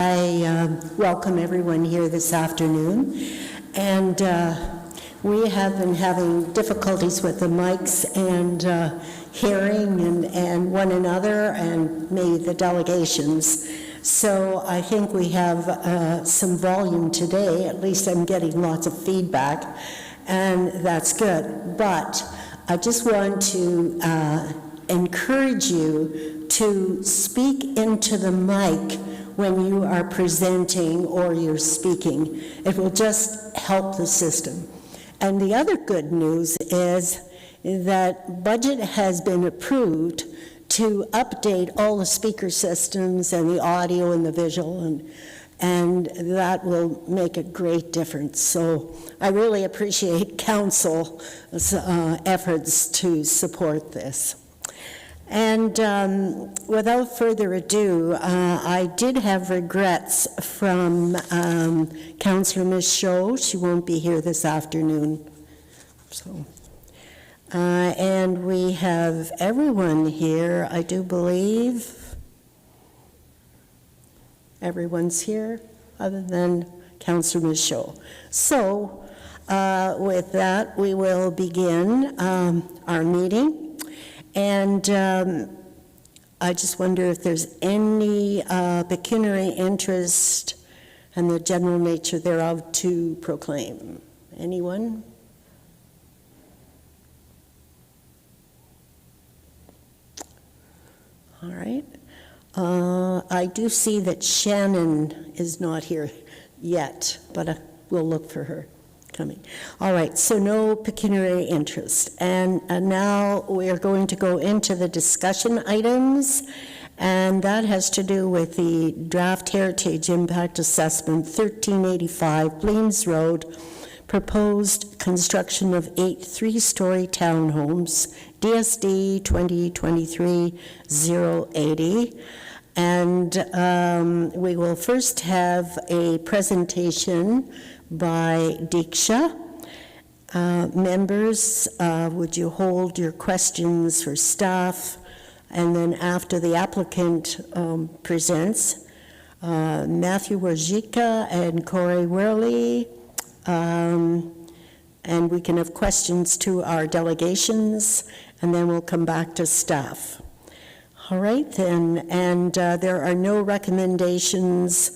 I welcome everyone here this afternoon, and we have been having difficulties with the mics and hearing and one another and maybe the delegations. So I think we have some volume today. At least I'm getting lots of feedback, and that's good. But I just want to encourage you to speak into the mic when you are presenting or you're speaking. It will just help the system. And the other good news is that budget has been approved to update all the speaker systems and the audio and the visual, and that will make a great difference. So I really appreciate council's efforts to support this. And without further ado, I did have regrets from Councillor Michaud. She won't be here this afternoon. So, and we have everyone here, I do believe. Everyone's here other than Councillor Michaud. So with that, we will begin our meeting. And I just wonder if there's any pecuniary interest and the general nature thereof to proclaim. Anyone? All right. I do see that Shannon is not here yet, but we'll look for her coming. All right, so no pecuniary interest. And now we are going to go into the discussion items, and that has to do with the Draft Heritage Impact Assessment 1385 Bleams Road, proposed construction of 8 three-story townhomes, DSD 2023-080. And we will first have a presentation by Diksha. Members, would you hold your questions for staff? And then after the applicant presents, Matthew Wojcicka and Corey Worley, and we can have questions to our delegations, and then we'll come back to staff. All right, then, and there are no recommendations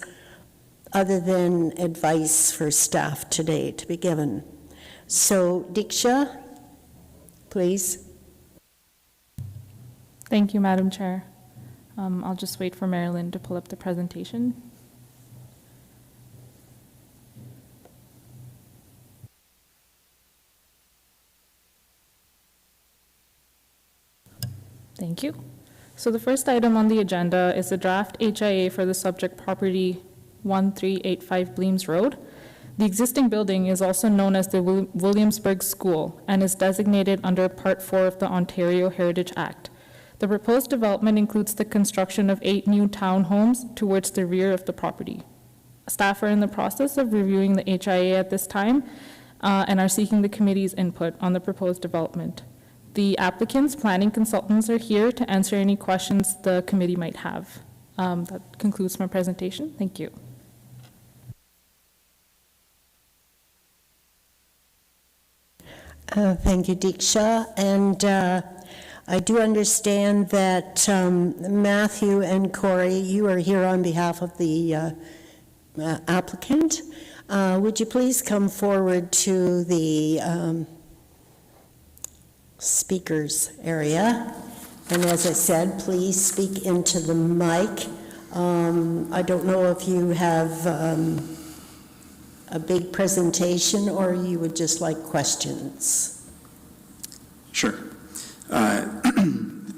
other than advice for staff today to be given. So, Diksha, please. Thank you, Madam Chair. I'll just wait for Marilyn to pull up the presentation. Thank you. So the first item on the agenda is the draft HIA for the subject property 1385 Bleams Road. The existing building is also known as the Williamsburg School and is designated under Part 4 of the Ontario Heritage Act. The proposed development includes the construction of 8 new townhomes towards the rear of the property. Staff are in the process of reviewing the HIA at this time and are seeking the committee's input on the proposed development. The applicants, planning consultants are here to answer any questions the committee might have. That concludes my presentation. Thank you. Thank you, Diksha. And I do understand that Matthew and Corey, you are here on behalf of the applicant. Would you please come forward to the speakers area? And as I said, please speak into the mic. I don't know if you have a big presentation or you would just like questions. Sure.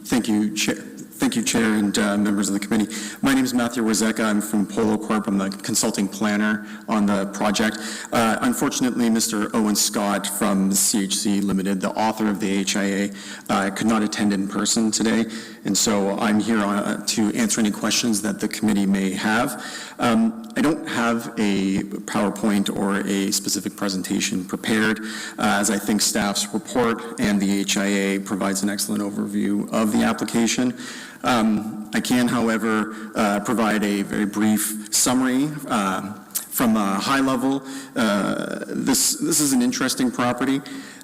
Thank you, Chair. Thank you, Chair, and members of the committee. My name is Matthew Wojcicka. I'm from Polo Corp. I'm the consulting planner on the project. Unfortunately, Mr. Owen Scott from CHC Limited, the author of the HIA, could not attend in person today, and so I'm here to answer any questions that the committee may have. I don't have a PowerPoint or a specific presentation prepared, as I think staff's report and the HIA provides an excellent overview of the application. I can, however, provide a very brief summary from a high level. This is an interesting property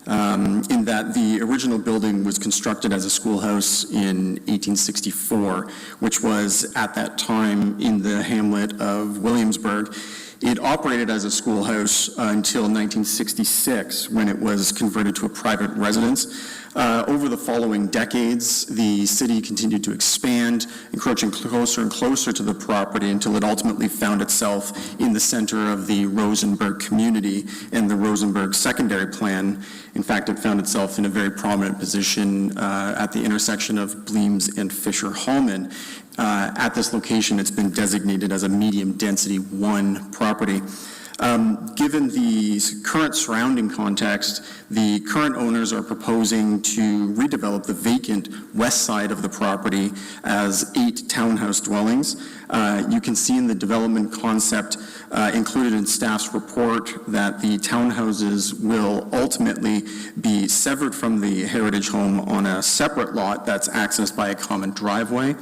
in that the original building was constructed as a schoolhouse in 1864, which was at that time in the hamlet of Williamsburg. It operated as a schoolhouse until 1966, when it was converted to a private residence. Over the following decades, the city continued to expand, encroaching closer and closer to the property until it ultimately found itself in the center of the Rosenberg community and the Rosenberg secondary plan. In fact, it found itself in a very prominent position at the intersection of Bleems and Fisher-Hallman. At this location, it's been designated as a medium-density 1 property. Given the current surrounding context, the current owners are proposing to redevelop the vacant west side of the property as 8 townhouse dwellings. You can see in the development concept included in staff's report that the townhouses will ultimately be severed from the heritage home on a separate lot that's accessed by a common driveway.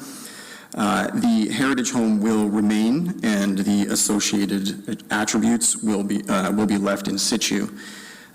The heritage home will remain, and the associated attributes will be left in situ.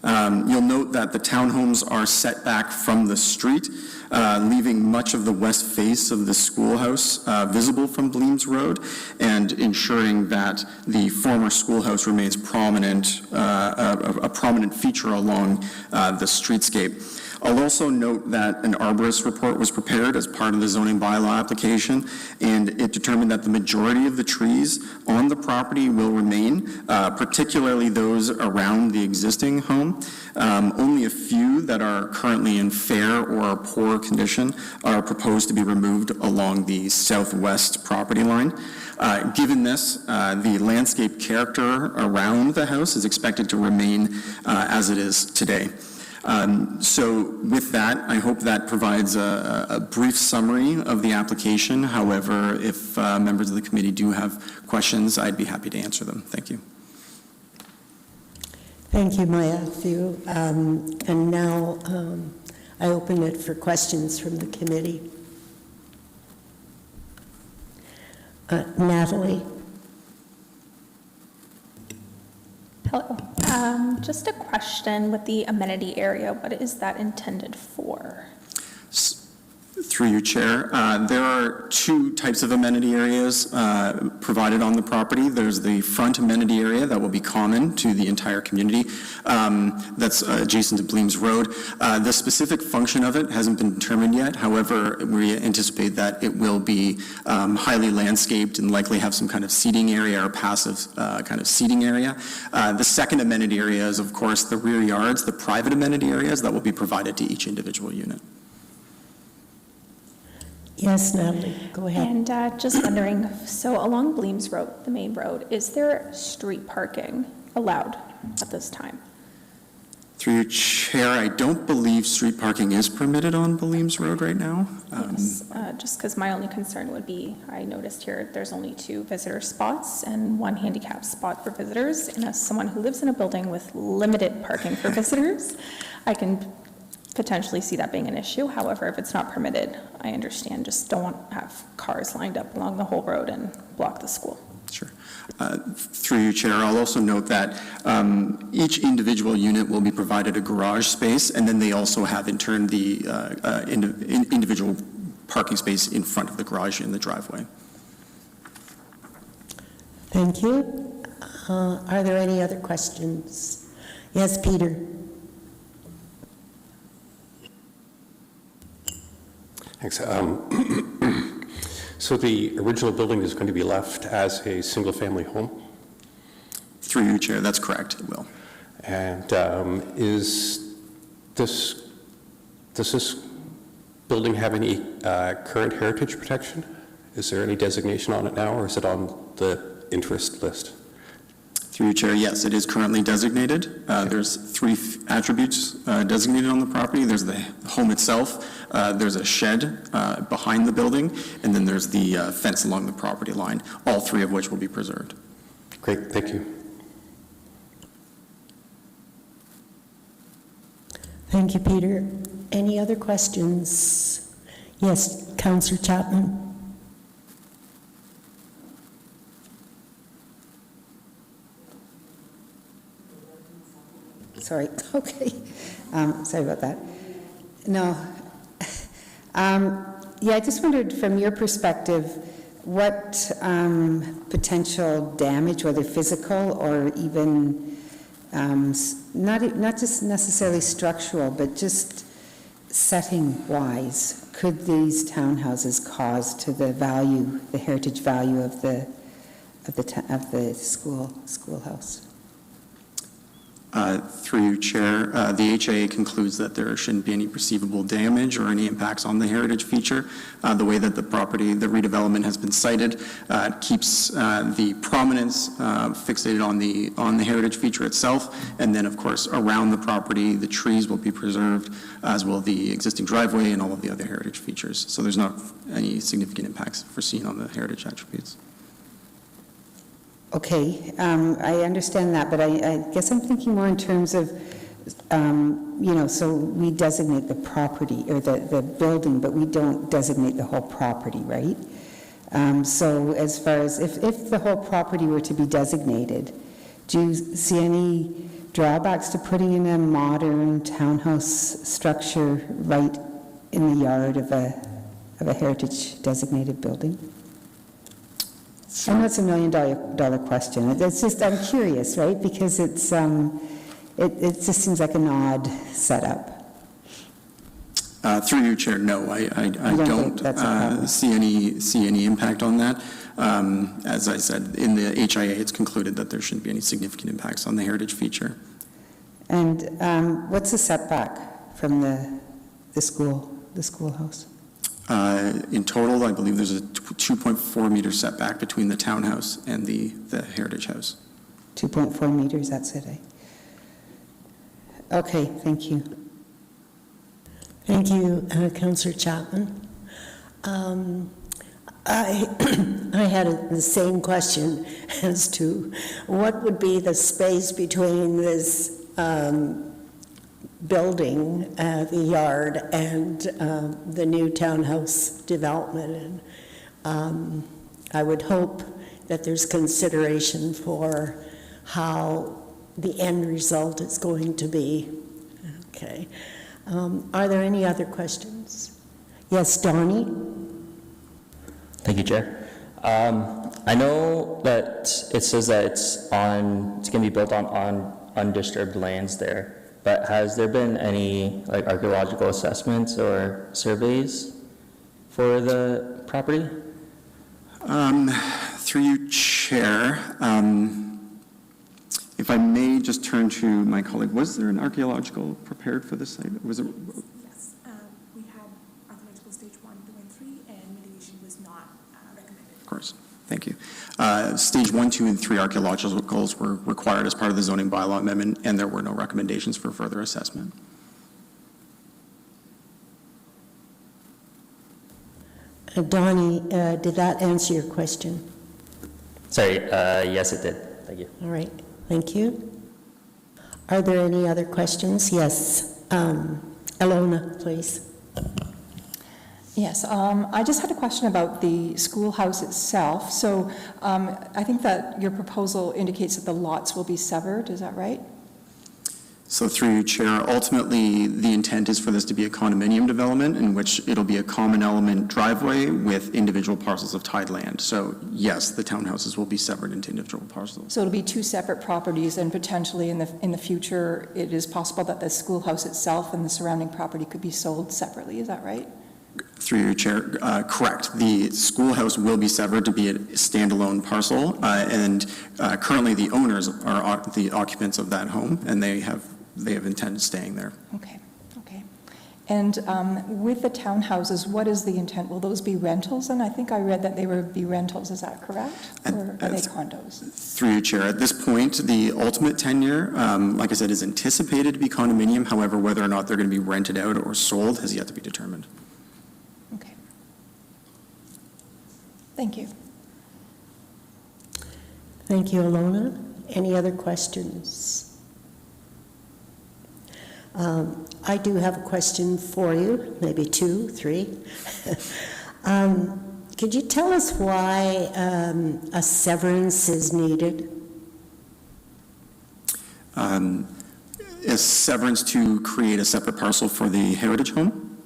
You'll note that the townhomes are set back from the street, leaving much of the west face of the schoolhouse visible from Bleems Road, and ensuring that the former schoolhouse remains prominent, a prominent feature along the streetscape. I'll also note that an arborist report was prepared as part of the zoning bylaw application, and it determined that the majority of the trees on the property will remain, particularly those around the existing home. Only a few that are currently in fair or poor condition are proposed to be removed along the southwest property line. Given this, the landscape character around the house is expected to remain as it is today. So with that, I hope that provides a brief summary of the application. However, if members of the committee do have questions, I'd be happy to answer them. Thank you. Thank you, Matthew. And now I open it for questions from the committee. Natalie. Hello. Just a question with the amenity area. What is that intended for? Through you, Chair. There are 2 types of amenity areas provided on the property. There's the front amenity area that will be common to the entire community. That's adjacent to Bleems Road. The specific function of it hasn't been determined yet. However, we anticipate that it will be highly landscaped and likely have some kind of seating area or passive kind of seating area. The second amenity area is, of course, the rear yards, the private amenity areas that will be provided to each individual unit. Yes, Natalie, go ahead. And just wondering, so along Bleems Road, the main road, is there street parking allowed at this time? Through your chair, I don't believe street parking is permitted on Bleems Road right now. Yes, just because my only concern would be, I noticed here there's only 2 visitor spots and 1 handicap spot for visitors. And as someone who lives in a building with limited parking for visitors, I can potentially see that being an issue. However, if it's not permitted, I understand, just don't want to have cars lined up along the whole road and block the school. Sure. Through you, Chair, I'll also note that each individual unit will be provided a garage space, and then they also have in turn the individual parking space in front of the garage in the driveway. Thank you. Are there any other questions? Yes, Peter. Thanks. So the original building is going to be left as a single-family home? Through you, Chair, that's correct, it will. And does this building have any current heritage protection? Is there any designation on it now, or is it on the interest list? Through you, Chair, yes, it is currently designated. There's 3 attributes designated on the property. There's the home itself, there's a shed behind the building, and then there's the fence along the property line, all 3 of which will be preserved. Great, thank you. Thank you, Peter. Any other questions? Yes, Councillor Chapman? Sorry, okay. Sorry about that. No. Yeah, I just wondered from your perspective, what potential damage, whether physical or even not just necessarily structural, but just setting-wise, could these townhouses cause to the value, the heritage value of the schoolhouse? Through you, Chair, the HIA concludes that there shouldn't be any perceivable damage or any impacts on the heritage feature. The way that the property, the redevelopment has been cited, keeps the prominence fixated on the heritage feature itself, and then, of course, around the property, the trees will be preserved, as will the existing driveway and all of the other heritage features. So there's not any significant impacts foreseen on the heritage attributes. Okay, I understand that, but I guess I'm thinking more in terms of, so we designate the property or the building, but we don't designate the whole property, right? So as far as, if the whole property were to be designated, do you see any drawbacks to putting in a modern townhouse structure right in the yard of a heritage designated building? I know it's $1 million question. It's just, I'm curious, right? Because it just seems like an odd setup. Through you, Chair, no, I think that's a problem? see any impact on that. As I said, in the HIA, it's concluded that there shouldn't be any significant impacts on the heritage feature. And what's the setback from the schoolhouse? In total, I believe there's a 2.4 meter setback between the townhouse and the heritage house. 2.4 meters, that's it, eh? Okay, thank you. Thank you, Councillor Chapman. I had the same question as to what would be the space between this building, the yard, and the new townhouse development. And I would hope that there's consideration for how the end result is going to be. Okay. Are there any other questions? Yes, Donnie? Thank you, Chair. I know that it says that it's going to be built on undisturbed lands there, but has there been any archaeological assessments or surveys for the property? Through you, Chair, if I may just turn to my colleague, was there an archaeological prepared for this site? Was it? Yes, we had archaeological stage 1, 2, and 3, and mitigation was not recommended. Of course, thank you. Stage 1, 2, and 3 archaeologicals were required as part of the zoning bylaw amendment, and there were no recommendations for further assessment. Donnie, did that answer your question? Sorry, yes, it did. Thank you. All right, thank you. Are there any other questions? Yes, Alona, please. Yes, I just had a question about the schoolhouse itself. So I think that your proposal indicates that the lots will be severed, is that right? So through you, Chair, ultimately, the intent is for this to be a condominium development in which it'll be a common element driveway with individual parcels of tied land. So yes, the townhouses will be severed into individual parcels. So it'll be two separate properties, and potentially in the future, it is possible that the schoolhouse itself and the surrounding property could be sold separately, is that right? Through your Chair, correct. The schoolhouse will be severed to be a standalone parcel, and currently the owners are the occupants of that home, and they have intended staying there. Okay, okay. And with the townhouses, what is the intent? Will those be rentals? And I think I read that they would be rentals, is that correct? Or are they condos? Through your Chair, at this point, the ultimate tenure, like I said, is anticipated to be condominium. However, whether or not they're going to be rented out or sold has yet to be determined. Okay. Thank you. Thank you, Alona. Any other questions? I do have a question for you, maybe 2, 3. Could you tell us why a severance is needed? A severance to create a separate parcel for the Heritage Home?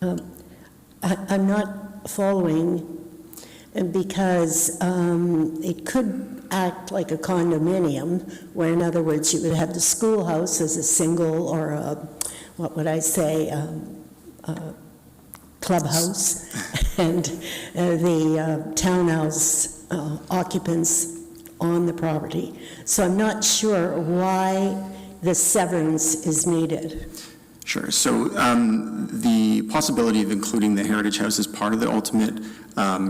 I'm not following because it could act like a condominium, where in other words, you would have the schoolhouse as a single or a, what would I say, a clubhouse, and the townhouse occupants on the property. So I'm not sure why the severance is needed. Sure. So the possibility of including the Heritage House as part of the ultimate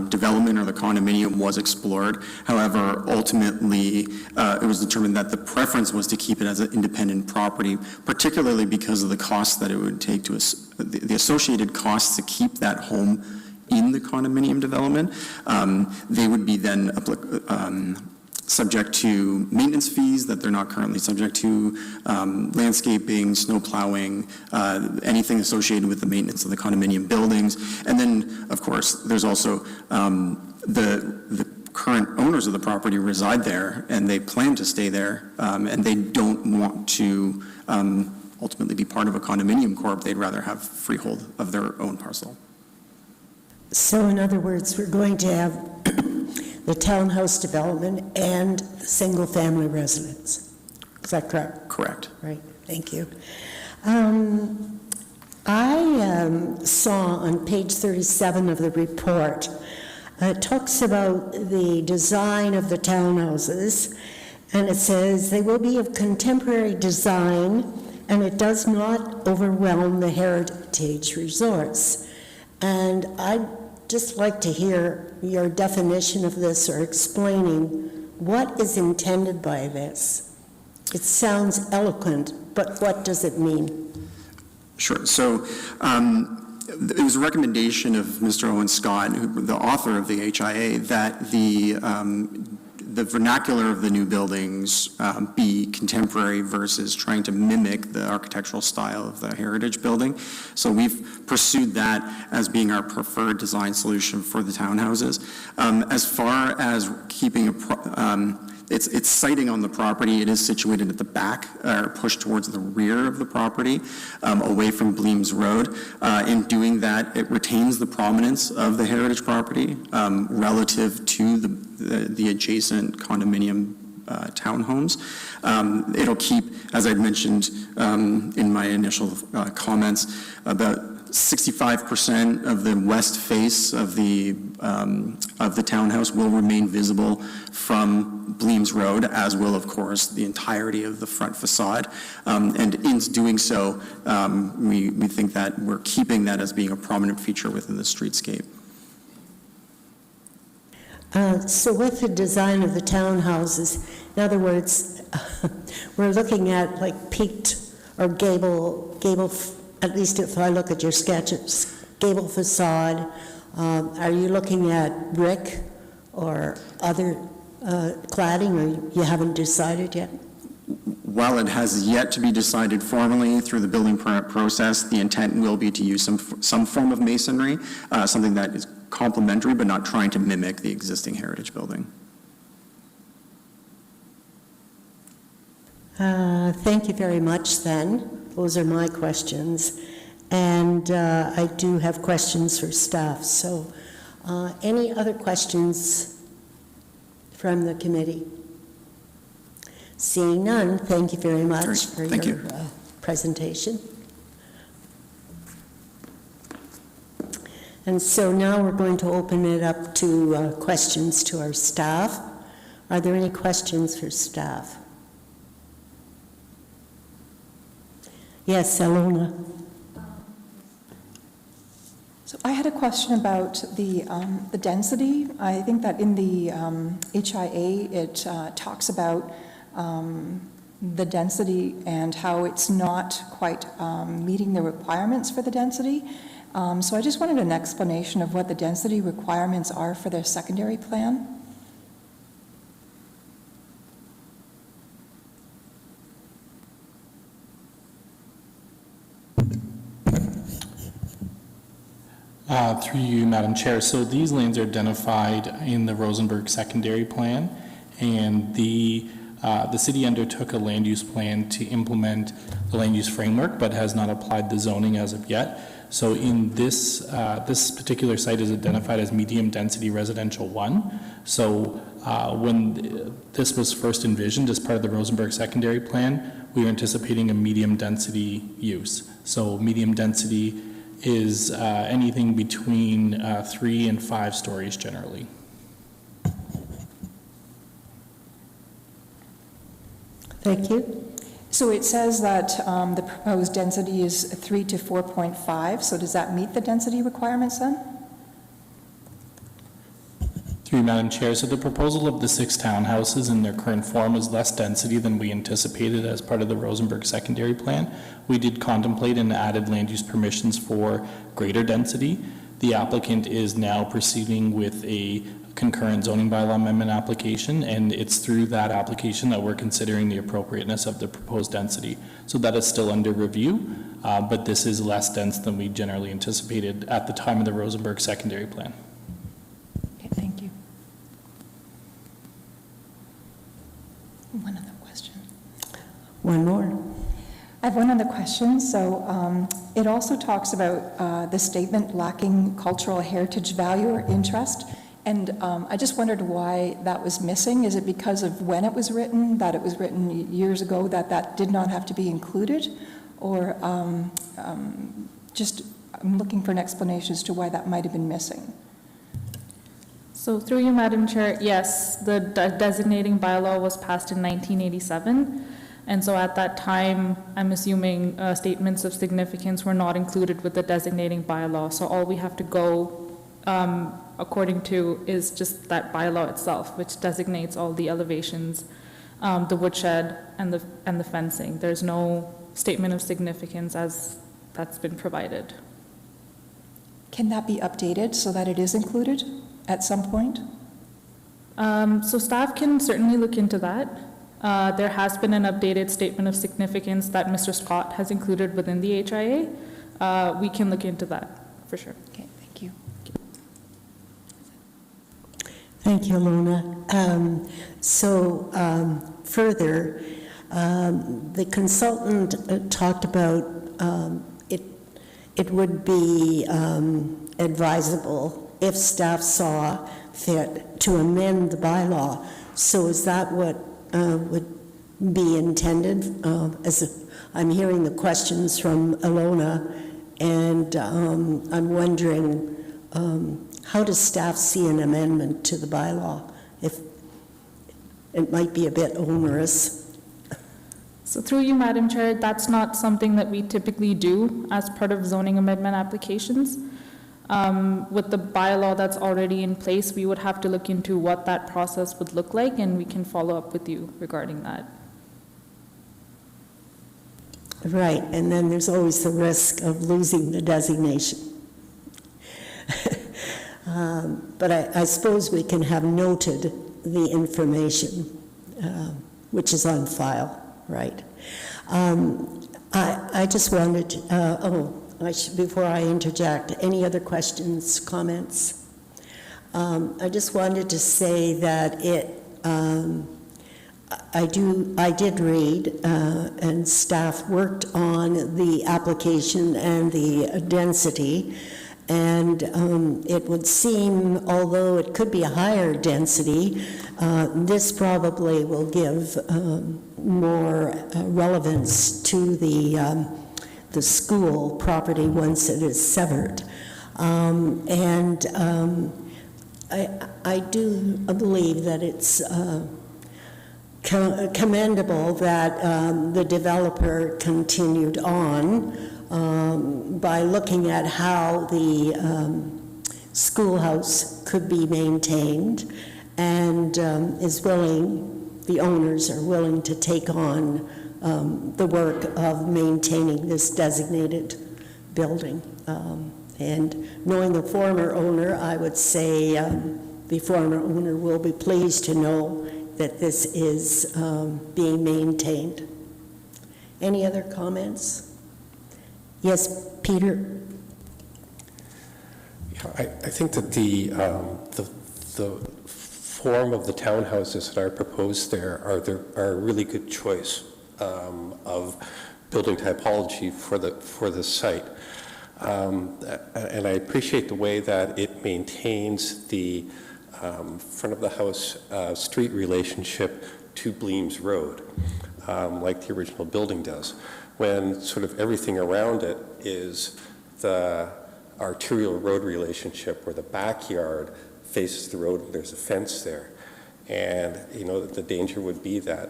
development or the condominium was explored. However, ultimately, it was determined that the preference was to keep it as an independent property, particularly because of the costs that it would take to the associated costs to keep that home in the condominium development. They would be then subject to maintenance fees that they're not currently subject to, landscaping, snow plowing, anything associated with the maintenance of the condominium buildings. And then, of course, there's also the current owners of the property reside there, and they plan to stay there, and they don't want to ultimately be part of a condominium corp. They'd rather have freehold of their own parcel. So in other words, we're going to have the townhouse development and single-family residence. Is that correct? Correct. Right, thank you. I saw on page 37 of the report, it talks about the design of the townhouses, and it says they will be of contemporary design, and it does not overwhelm the heritage resorts. And I'd just like to hear your definition of this or explaining what is intended by this. It sounds eloquent, but what does it mean? Sure. So it was a recommendation of Mr. Owen Scott, the author of the HIA, that the vernacular of the new buildings be contemporary versus trying to mimic the architectural style of the heritage building. So we've pursued that as being our preferred design solution for the townhouses. As far as keeping it's siting on the property. It is situated at the back, or pushed towards the rear of the property, away from Bleems Road. In doing that, it retains the prominence of the heritage property relative to the adjacent condominium townhomes. It'll keep, as I'd mentioned in my initial comments, about 65% of the west face of the townhouse will remain visible from Bleems Road, as will, of course, the entirety of the front facade. And in doing so, we think that we're keeping that as being a prominent feature within the streetscape. So with the design of the townhouses, in other words, we're looking at like peaked or gable, at least if I look at your sketches, gable facade. Are you looking at brick or other cladding, or you haven't decided yet? While it has yet to be decided formally through the building permit process, the intent will be to use some form of masonry, something that is complementary but not trying to mimic the existing heritage building. Thank you very much then. Those are my questions. And I do have questions for staff. So any other questions from the committee? Seeing none, thank you very much for your presentation. And so now we're going to open it up to questions to our staff. Are there any questions for staff? Yes, Alona. So I had a question about the density. I think that in the HIA, it talks about the density and how it's not quite meeting the requirements for the density. So I just wanted an explanation of what the density requirements are for their secondary plan. Through you, Madam Chair. So these lands are identified in the Rosenberg secondary plan, and the city undertook a land use plan to implement the land use framework, but has not applied the zoning as of yet. So in this, this particular site is identified as medium density residential 1. So when this was first envisioned as part of the Rosenberg secondary plan, we were anticipating a medium density use. So medium density is anything between 3 and 5 stories generally. Thank you. So it says that the proposed density is 3 to 4.5, so does that meet the density requirements then? Through you, Madam Chair, so the proposal of the 6 townhouses in their current form is less density than we anticipated as part of the Rosenberg secondary plan. We did contemplate and added land use permissions for greater density. The applicant is now proceeding with a concurrent zoning bylaw amendment application, and it's through that application that we're considering the appropriateness of the proposed density. So that is still under review, but this is less dense than we generally anticipated at the time of the Rosenberg secondary plan. Okay, thank you. One other question. One more. I have one other question. So it also talks about the statement lacking cultural heritage value or interest. And I just wondered why that was missing. Is it because of when it was written, that it was written years ago, that that did not have to be included? Or just I'm looking for an explanation as to why that might have been missing. So through you, Madam Chair, yes, the designating bylaw was passed in 1987. And so at that time, I'm assuming statements of significance were not included with the designating bylaw. So all we have to go according to is just that bylaw itself, which designates all the elevations, the woodshed and the fencing. There's no statement of significance as that's been provided. Can that be updated so that it is included at some point? So staff can certainly look into that. There has been an updated statement of significance that Mr. Scott has included within the HIA. We can look into that for sure. Okay, thank you. Thank you, Lona. Further, the consultant talked about it would be advisable if staff saw fit to amend the bylaw. So is that what would be intended? I'm hearing the questions from Alona, and I'm wondering, how does staff see an amendment to the bylaw? If it might be a bit onerous. So through you, Madam Chair, that's not something that we typically do as part of zoning amendment applications. With the bylaw that's already in place, we would have to look into what that process would look like, and we can follow up with you regarding that. Right, and then there's always the risk of losing the designation. But I suppose we can have noted the information, which is on file, right? I just wanted, before I interject, any other questions, comments? I just wanted to say that I did read, and staff worked on the application and the density, and it would seem, although it could be a higher density, this probably will give more relevance to the school property once it is severed. I do believe that it's commendable that the developer continued on by looking at how the schoolhouse could be maintained, and the owners are willing to take on the work of maintaining this designated building. And knowing the former owner, I would say the former owner will be pleased to know that this is being maintained. Any other comments? Yes, Peter? I think that the form of the townhouses that are proposed there are a really good choice of building typology for the site. And I appreciate the way that it maintains the front of the house street relationship to Bleams Road, like the original building does, when sort of everything around it is the arterial road relationship where the backyard faces the road and there's a fence there. And, you know, the danger would be that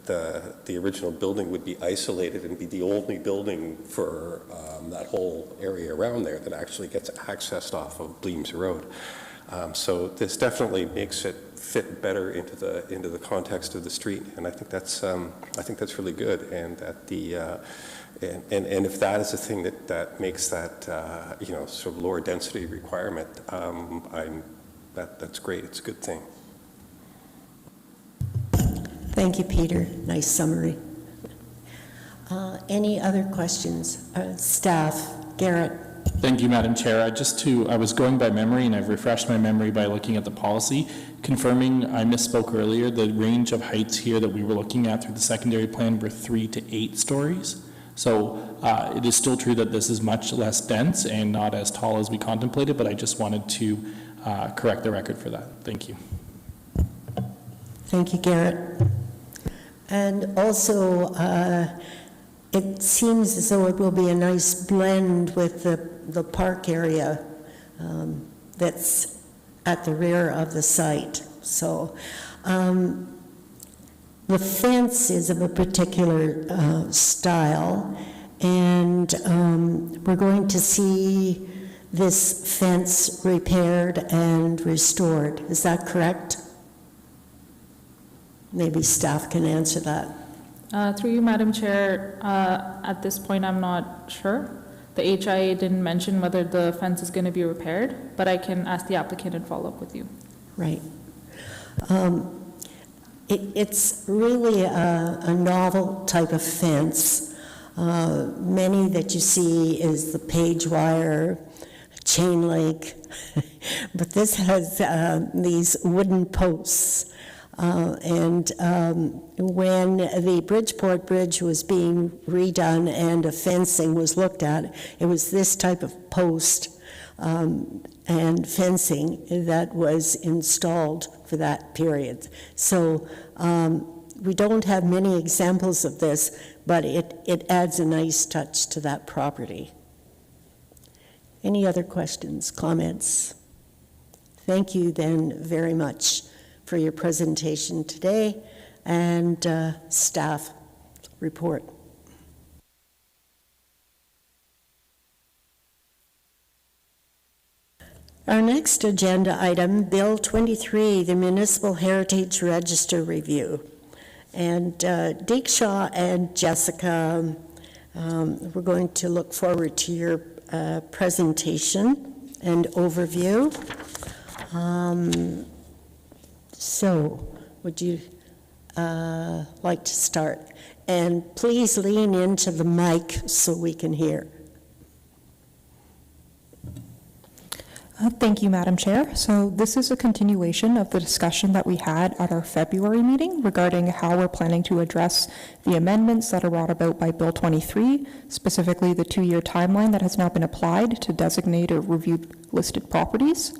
the original building would be isolated and be the only building for that whole area around there that actually gets accessed off of Bleams Road. So this definitely makes it fit better into the context of the street, and I think that's really good. And that and if that is the thing that makes that you know, sort of lower density requirement, that's great. It's a good thing. Thank you, Peter. Nice summary. Any other questions? Staff, Garrett. Thank you, Madam Chair. I was going by memory, and I've refreshed my memory by looking at the policy, confirming I misspoke earlier. The range of heights here that we were looking at through the secondary plan were 3 to 8 stories. So it is still true that this is much less dense and not as tall as we contemplated, but I just wanted to correct the record for that. Thank you. Thank you, Garrett. And also, it seems as though it will be a nice blend with the park area that's at the rear of the site. So the fence is of a particular style, and we're going to see this fence repaired and restored. Is that correct? Maybe staff can answer that. Through you, Madam Chair, at this point, I'm not sure. The HIA didn't mention whether the fence is going to be repaired, but I can ask the applicant and follow up with you. Right. It's really a novel type of fence. Many that you see is the page wire, chain link, but this has these wooden posts. And when the Bridgeport Bridge was being redone and a fencing was looked at, it was this type of post and fencing that was installed for that period. So we don't have many examples of this, but it adds a nice touch to that property. Any other questions, comments? Thank you then very much for your presentation today and staff report. Our next agenda item, Bill 23, the Municipal Heritage Register Review. And Deekshaw and Jessica, we're going to look forward to your presentation and overview. So, would you like to start? And please lean into the mic so we can hear. Thank you, Madam Chair. So this is a continuation of the discussion that we had at our February meeting regarding how we're planning to address the amendments that are brought about by Bill 23, specifically the 2-year timeline that has now been applied to designate or review listed properties.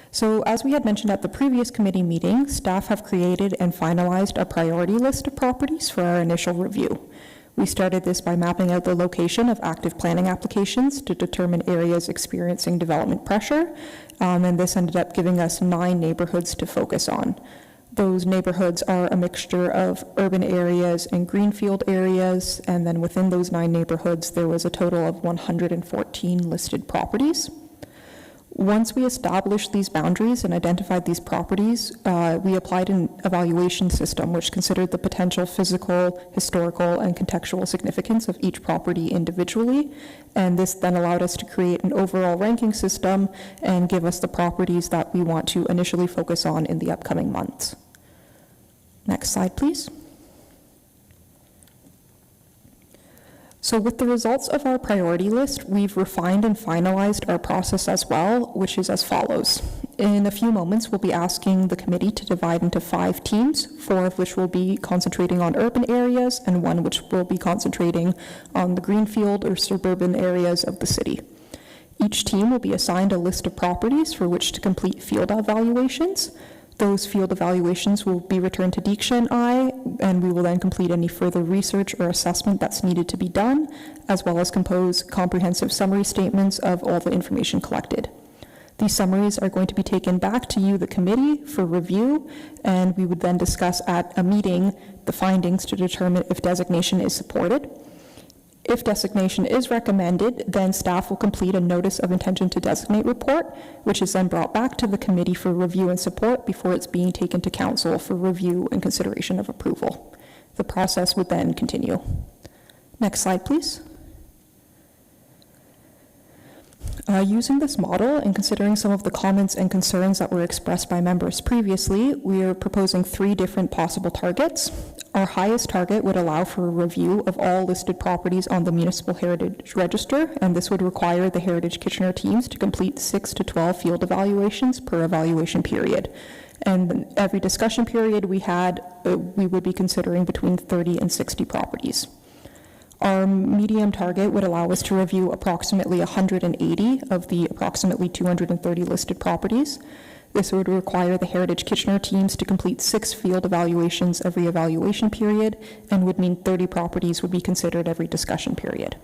So as we had mentioned at the previous committee meeting, staff have created and finalized a priority list of properties for our initial review. We started this by mapping out the location of active planning applications to determine areas experiencing development pressure, and this ended up giving us 9 neighborhoods to focus on. Those neighborhoods are a mixture of urban areas and greenfield areas, and then within those 9 neighborhoods, there was a total of 114 listed properties. Once we established these boundaries and identified these properties, we applied an evaluation system which considered the potential physical, historical, and contextual significance of each property individually. And this then allowed us to create an overall ranking system and give us the properties that we want to initially focus on in the upcoming months. Next slide, please. So with the results of our priority list, we've refined and finalized our process as well, which is as follows. In a few moments, we'll be asking the committee to divide into 5 teams, 4 of which will be concentrating on urban areas and 1 which will be concentrating on the greenfield or suburban areas of the city. Each team will be assigned a list of properties for which to complete field evaluations. Those field evaluations will be returned to Deeksha and I, and we will then complete any further research or assessment that's needed to be done, as well as compose comprehensive summary statements of all the information collected. These summaries are going to be taken back to you, the committee, for review, and we would then discuss at a meeting the findings to determine if designation is supported. If designation is recommended, then staff will complete a notice of intention to designate report, which is then brought back to the committee for review and support before it's being taken to council for review and consideration of approval. The process would then continue. Next slide, please. Using this model and considering some of the comments and concerns that were expressed by members previously, we are proposing 3 different possible targets. Our highest target would allow for a review of all listed properties on the Municipal Heritage Register, and this would require the Heritage Kitchener teams to complete 6 to 12 field evaluations per evaluation period. And every discussion period we would be considering between 30 and 60 properties. Our medium target would allow us to review approximately 180 of the approximately 230 listed properties. This would require the Heritage Kitchener teams to complete 6 field evaluations every evaluation period, and would mean 30 properties would be considered every discussion period.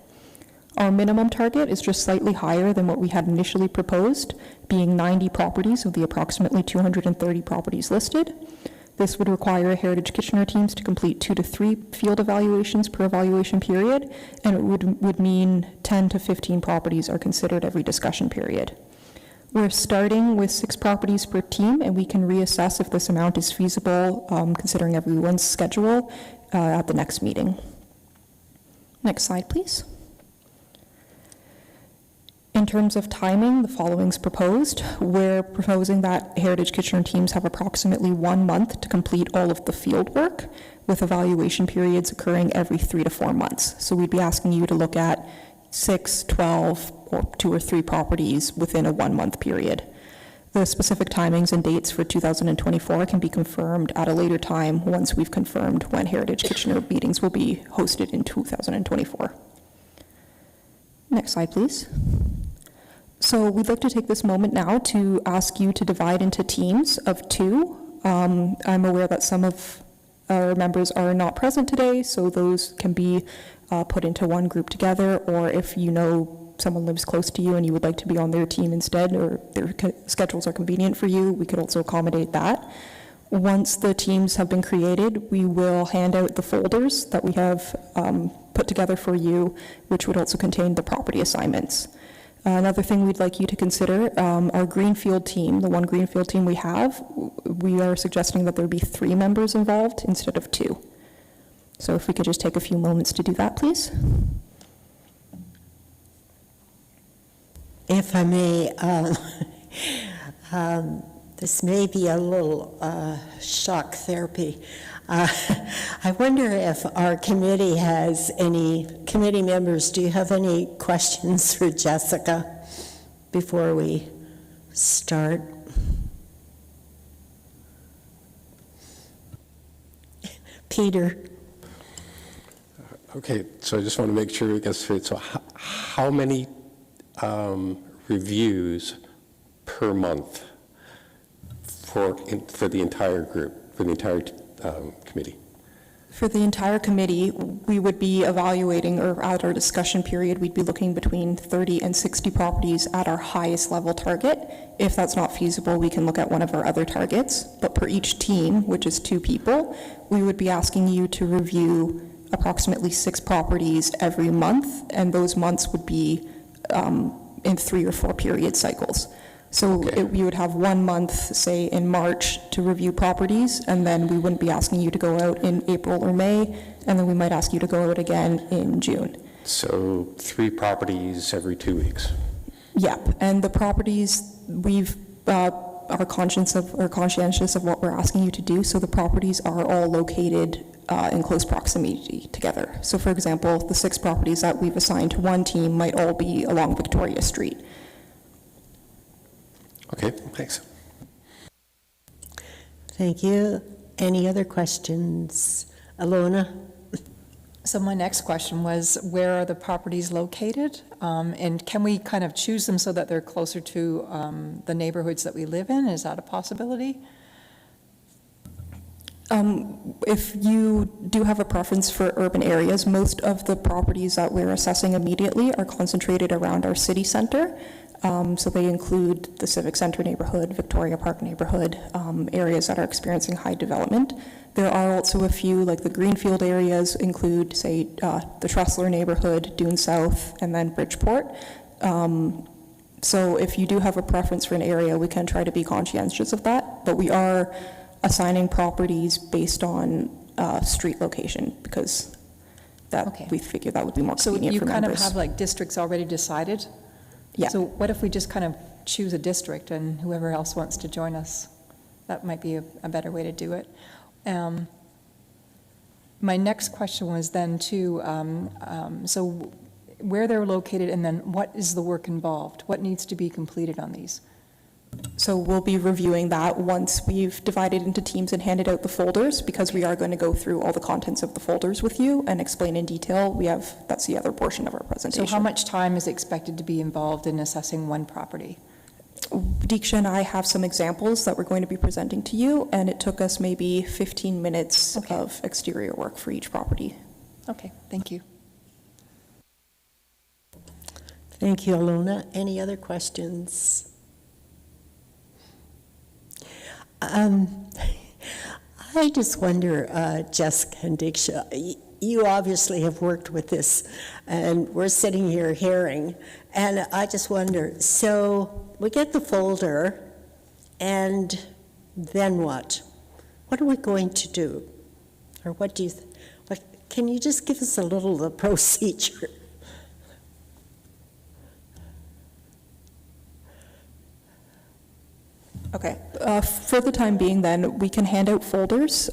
Our minimum target is just slightly higher than what we had initially proposed, being 90 properties of the approximately 230 properties listed. This would require Heritage Kitchener teams to complete 2 to 3 field evaluations per evaluation period, and it would mean 10 to 15 properties are considered every discussion period. We're starting with 6 properties per team, and we can reassess if this amount is feasible, considering everyone's schedule at the next meeting. Next slide, please. In terms of timing, the following is proposed. We're proposing that Heritage Kitchener teams have approximately 1 month to complete all of the field work, with evaluation periods occurring every 3 to 4 months. So we'd be asking you to look at 6, 12, or 2 or 3 properties within a 1 month period. The specific timings and dates for 2024 can be confirmed at a later time once we've confirmed when Heritage Kitchener meetings will be hosted in 2024. Next slide, please. So we'd like to take this moment now to ask you to divide into teams of 2. I'm aware that some of our members are not present today, so those can be put into one group together, or if you know someone lives close to you and you would like to be on their team instead, or their schedules are convenient for you, we could also accommodate that. Once the teams have been created, we will hand out the folders that we have put together for you, which would also contain the property assignments. Another thing we'd like you to consider, our Greenfield team, the one Greenfield team we have, we are suggesting that there be 3 members involved instead of 2. So if we could just take a few moments to do that, please. If I may, this may be a little shock therapy. I wonder if our committee has any, committee members, do you have any questions for Jessica before we start? Peter? Okay, so I just want to make sure it gets straight. So how many reviews per month for the entire group, for the entire committee? For the entire committee, we would be evaluating, or at our discussion period, we'd be looking between 30 and 60 properties at our highest level target. If that's not feasible, we can look at one of our other targets. But per each team, which is 2 people, we would be asking you to review approximately 6 properties every month, and those months would be in 3 or 4 period cycles. So you would have 1 month, say in March, to review properties, and then we wouldn't be asking you to go out in April or May, and then we might ask you to go out again in June. So 3 properties every 2 weeks? Yep, and the properties, we've are conscientious of what we're asking you to do, so the properties are all located in close proximity together. So for example, the 6 properties that we've assigned to one team might all be along Victoria Street. Okay, thanks. Thank you. Any other questions? Alona? So my next question was, where are the properties located? And can we kind of choose them so that they're closer to the neighborhoods that we live in? Is that a possibility? If you do have a preference for urban areas, most of the properties that we're assessing immediately are concentrated around our city center. So they include the Civic Center neighborhood, Victoria Park neighborhood, areas that are experiencing high development. There are also a few, like the Greenfield areas include, say, the Tressler neighborhood, Dune South, and then Bridgeport. So if you do have a preference for an area, we can try to be conscientious of that, but we are assigning properties based on street location, because that, Okay. we figure that would be more So convenient you for kind of members. have like districts already decided? Yeah. So what if we just kind of choose a district and whoever else wants to join us? That might be a better way to do it. My next question was then too, so where they're located and then what is the work involved? What needs to be completed on these? So we'll be reviewing that once we've divided into teams and handed out the folders, because we are going to go through all the contents of the folders with you and explain in detail. That's the other portion of our presentation. So how much time is expected to be involved in assessing one property? Deeksha and I have some examples that we're going to be presenting to you, and it took us maybe 15 minutes Okay. of exterior work for each property. Okay, thank you. Thank you, Alona. Any other questions? I just wonder, Jessica and Diksha, you obviously have worked with this, and we're sitting here hearing, and I just wonder, so we get the folder, and then what? What are we going to do? Or what do you, can you just give us a little of the procedure? Okay. For the time being, then, we can hand out folders.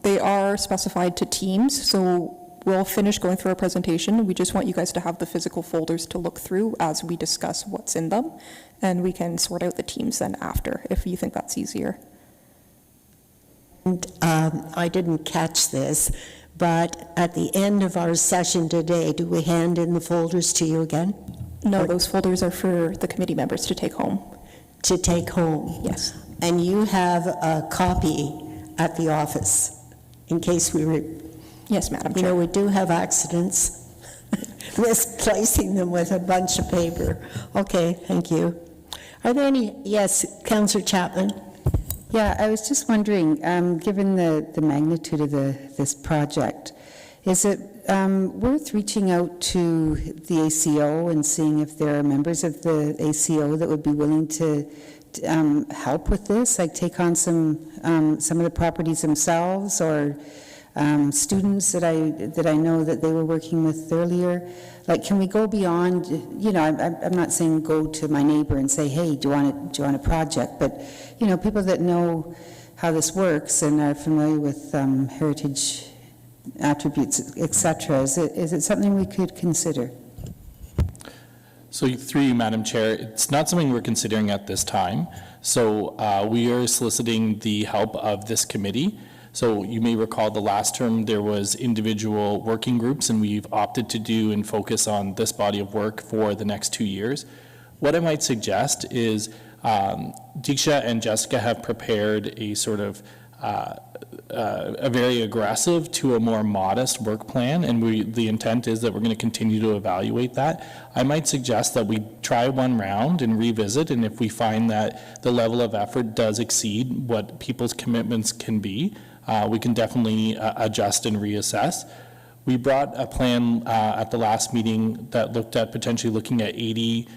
They are specified to teams, so we'll finish going through our presentation. We just want you guys to have the physical folders to look through as we discuss what's in them, and we can sort out the teams then after, if you think that's easier. And I didn't catch this, but at the end of our session today, do we hand in the folders to you again? No, those folders are for the committee members to take home. To take home? Yes. And you have a copy at the office, in case Yes, Madam you Chair. know, we do have accidents, misplacing them with a bunch of paper. Okay, thank you. Are there any, yes, Councillor Chapman? Yeah, I was just wondering, given the magnitude of this project, is it worth reaching out to the ACO and seeing if there are members of the ACO that would be willing to help with this, like take on some of the properties themselves, or students that I know that they were working with earlier? Like, can we go beyond, you know, I'm not saying go to my neighbor and say, hey, do you want a project? But, you know, people that know how this works and are familiar with heritage attributes, et cetera, is it something we could consider? So through you, Madam Chair, it's not something we're considering at this time. So we are soliciting the help of this committee. So you may recall the last term there was individual working groups, and we've opted to do and focus on this body of work for the next 2 years. What I might suggest is Diksha and Jessica have prepared a sort of a very aggressive to a more modest work plan, and the intent is that we're going to continue to evaluate that. I might suggest that we try one round and revisit, and if we find that the level of effort does exceed what people's commitments can be, we can definitely adjust and reassess. We brought a plan at the last meeting that looked at potentially looking at 80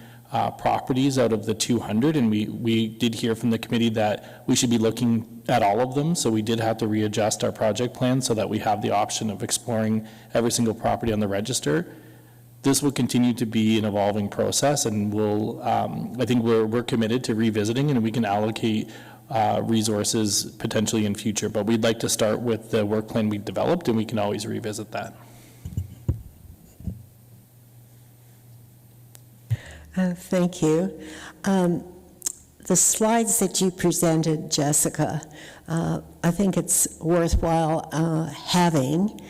properties out of the 200, and we did hear from the committee that we should be looking at all of them, so we did have to readjust our project plan so that we have the option of exploring every single property on the register. This will continue to be an evolving process, and I think we're committed to revisiting, and we can allocate resources potentially in future. But we'd like to start with the work plan we've developed, and we can always revisit that. Thank you. The slides that you presented, Jessica, I think it's worthwhile having.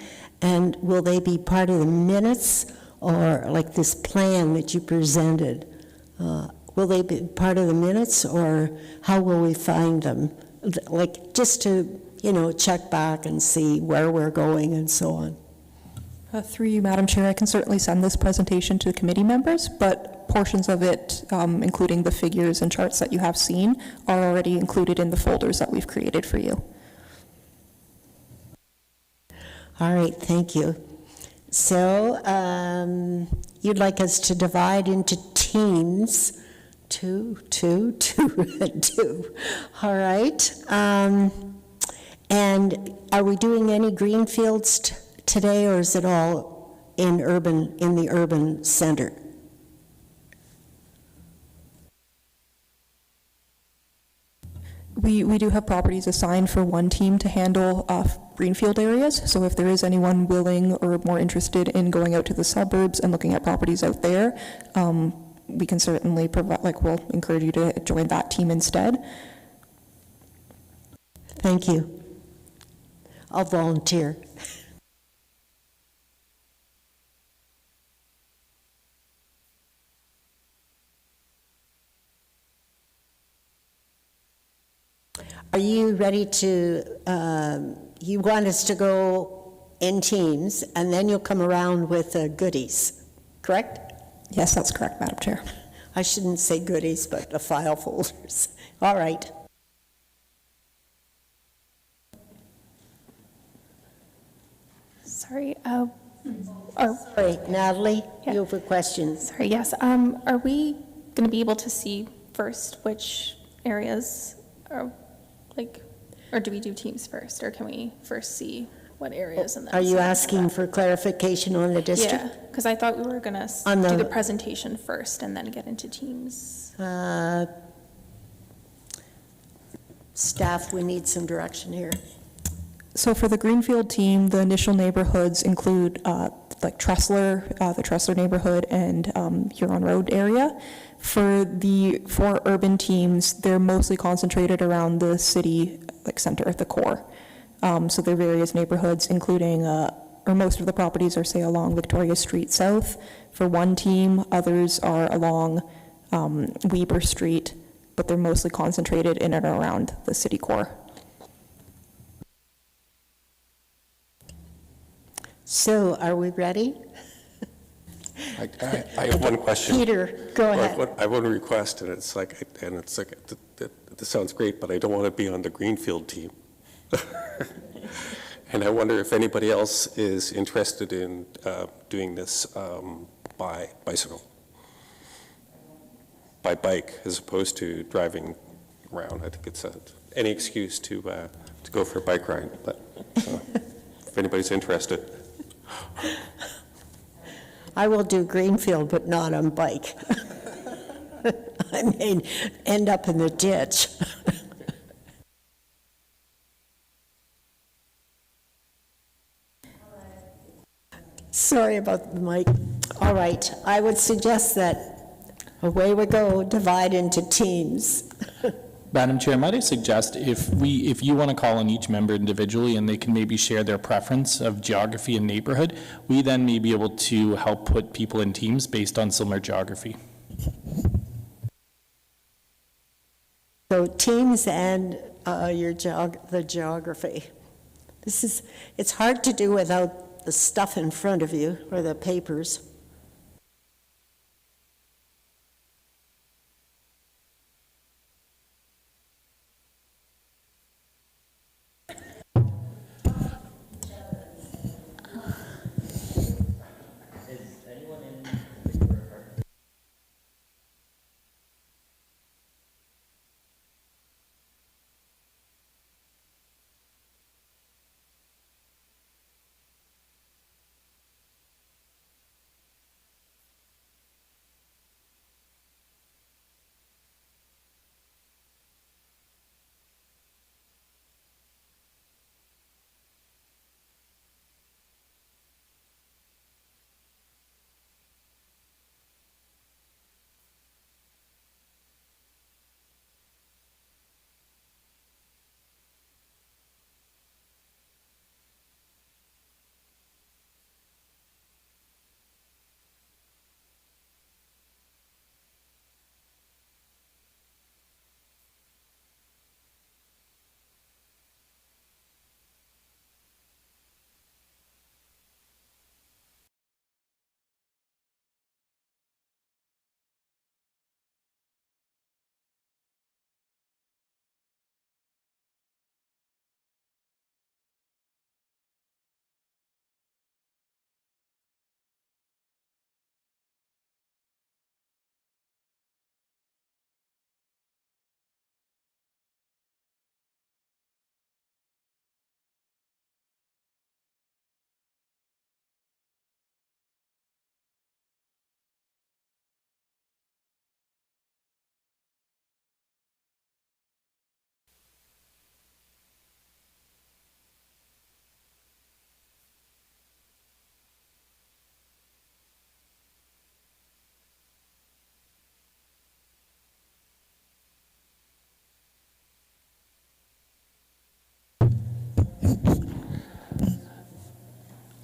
And will they be part of the minutes, or like this plan that you presented? Will they be part of the minutes, or how will we find them? Like, just to, check back and see where we're going and so on. Through you, Madam Chair, I can certainly send this presentation to the committee members, but portions of it, including the figures and charts that you have seen, are already included in the folders that we've created for you. All right, thank you. So you'd like us to divide into teams, two. All right. And are we doing any greenfields today, or is it all in the urban center? We do have properties assigned for one team to handle greenfield areas, so if there is anyone willing or more interested in going out to the suburbs and looking at properties out there, we can certainly provide, we'll encourage you to join that team instead. Thank you. I'll volunteer. Are you ready to, you want us to go in teams, and then you'll come around with goodies, correct? Yes, that's correct, Madam Chair. I shouldn't say goodies, but the file folders. All right. Sorry, Sorry, Natalie, Yeah. you have a question. sorry, yes. Are we going to be able to see first which areas are, or do we do teams first, or can we first see what areas and then? Are you decide? asking for clarification on the district? Yeah, because I thought we were going to On do the- the presentation first and then get into teams. Staff, we need some direction here. So for the Greenfield team, the initial neighborhoods include like Tressler, the Tressler neighborhood, and Huron Road area. For the 4 urban teams, they're mostly concentrated around the city center at the core. So there are various neighborhoods, including, or most of the properties are, say, along Victoria Street South for one team. Others are along Weber Street, but they're mostly concentrated in and around the city core. So, are we ready? I have one question. Peter, go ahead. I have one request, and it's like, this sounds great, but I don't want to be on the Greenfield team. And I wonder if anybody else is interested in doing this by bicycle, by bike, as opposed to driving around. I think it's any excuse to go for a bike ride, but if anybody's interested. I will do Greenfield, but not on bike. I may end up in the ditch. Sorry about the mic. All right, I would suggest that away we go, divide into teams. Madam Chair, might I suggest if you want to call on each member individually and they can maybe share their preference of geography and neighborhood, we then may be able to help put people in teams based on similar geography. So teams and the geography. It's hard to do without the stuff in front of you or the papers.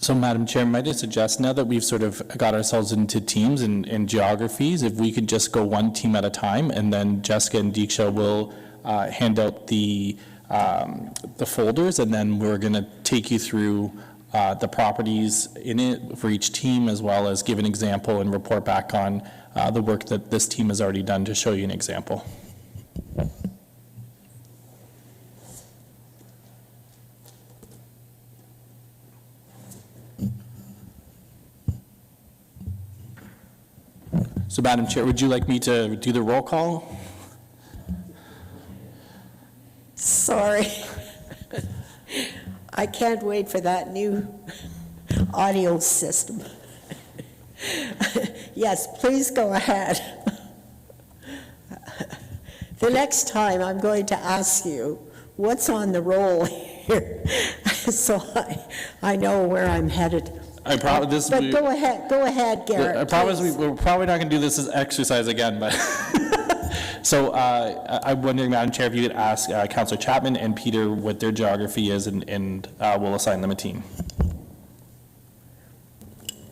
So, Madam Chair, might I suggest, now that we've sort of got ourselves into teams and geographies, if we could just go one team at a time, and then Jessica and Deeksha will hand out the folders, and then we're going to take you through the properties in it for each team, as well as give an example and report back on the work that this team has already done to show you an example. So, Madam Chair, would you like me to do the roll call? Sorry. I can't wait for that new audio system. Yes, please go ahead. The next time I'm going to ask you what's on the roll here, so I know where I'm headed. I promise. But go ahead, Garrett. I promise please. we're probably not going to do this as exercise again, but. So I'm wondering, Madam Chair, if you could ask Councillor Chapman and Peter what their geography is, and we'll assign them a team.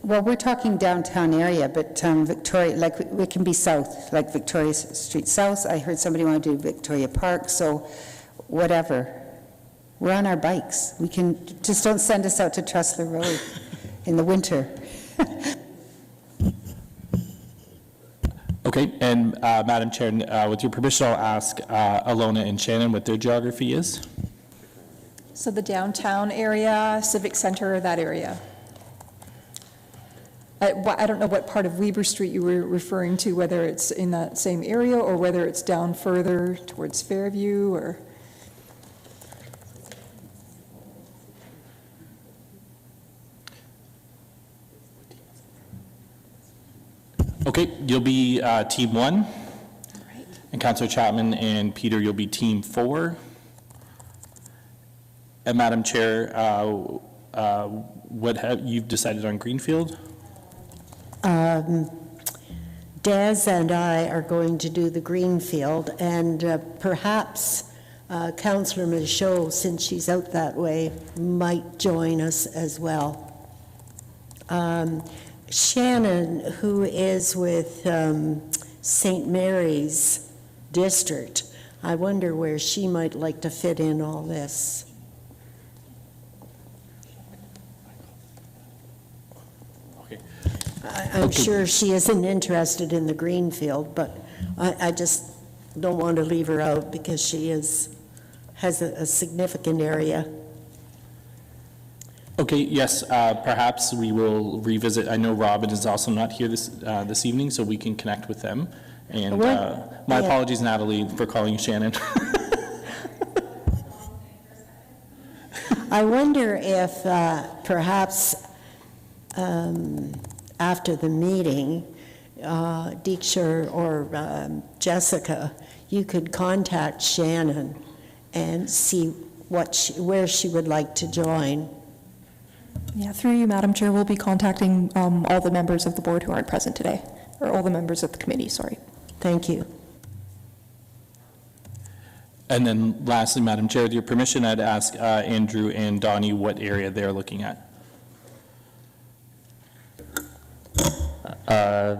Well, we're talking downtown area, but Victoria, like, it can be south, like Victoria Street South. I heard somebody want to do Victoria Park, so whatever. We're on our bikes. We can, just don't send us out to Tressler Road in the winter. Okay, and Madam Chair, with your permission, I'll ask Alona and Shannon what their geography is. So the downtown area, Civic Center, that area. I don't know what part of Weber Street you were referring to, whether it's in that same area or whether it's down further towards Fairview or... Okay, you'll be Team 1, and Councillor Chapman and Peter, you'll be Team 4. And Madam Chair, what have you decided on Greenfield? Des and I are going to do the Greenfield, and perhaps Councillor Michaud, since she's out that way, might join us as well. Shannon, who is with St. Mary's District, I wonder where she might like to fit in all this. Okay. I'm sure she isn't interested in the Greenfield, but I just don't want to leave her out because she has a significant area. Okay, yes, perhaps we will revisit. I know Robin is also not here this evening, so we can connect with them. And my apologies, Natalie, for calling you Shannon. I wonder if perhaps after the meeting, Deeksha or Jessica, you could contact Shannon and see where she would like to join. Yeah, through you, Madam Chair, we'll be contacting all the members of the board who aren't present today, or all the members of the committee, sorry. Thank you. And then lastly, Madam Chair, with your permission, I'd ask Andrew and Donnie what area they're looking at.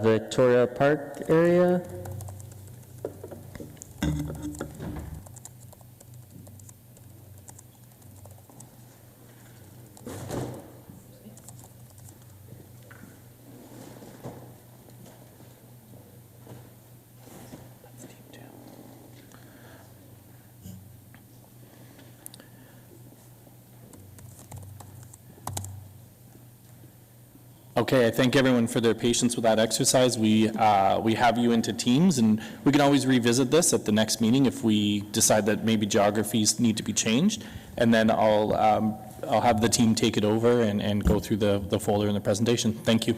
Victoria Park area. Okay, I thank everyone for their patience with that exercise. We have you into teams, and we can always revisit this at the next meeting if we decide that maybe geographies need to be changed. And then I'll have the team take it over and go through the folder and the presentation. Thank you.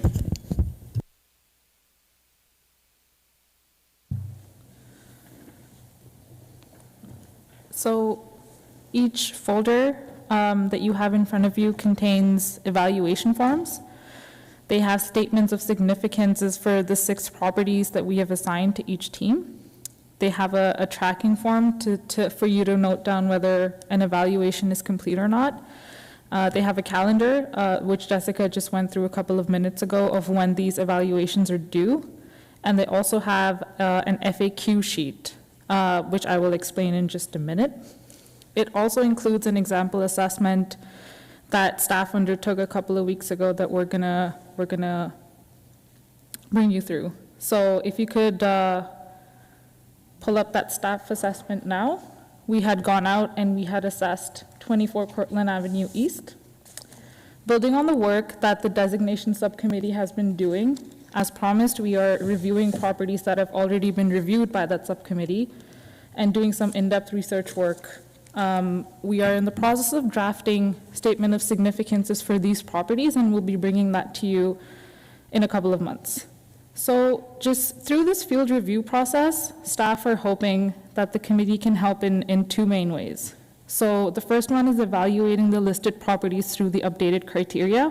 So each folder that you have in front of you contains evaluation forms. They have statements of significances for the 6 properties that we have assigned to each team. They have a tracking form for you to note down whether an evaluation is complete or not. They have a calendar, which Jessica just went through a couple of minutes ago, of when these evaluations are due. And they also have an FAQ sheet, which I will explain in just a minute. It also includes an example assessment that staff undertook a couple of weeks ago that we're gonna bring you through. So if you could pull up that staff assessment now. We had gone out and we had assessed 24 Cortland Avenue East. Building on the work that the designation subcommittee has been doing, as promised, we are reviewing properties that have already been reviewed by that subcommittee and doing some in-depth research work. We are in the process of drafting statement of significances for these properties, and we'll be bringing that to you in a couple of months. So just through this field review process, staff are hoping that the committee can help in two main ways. So the first one is evaluating the listed properties through the updated criteria.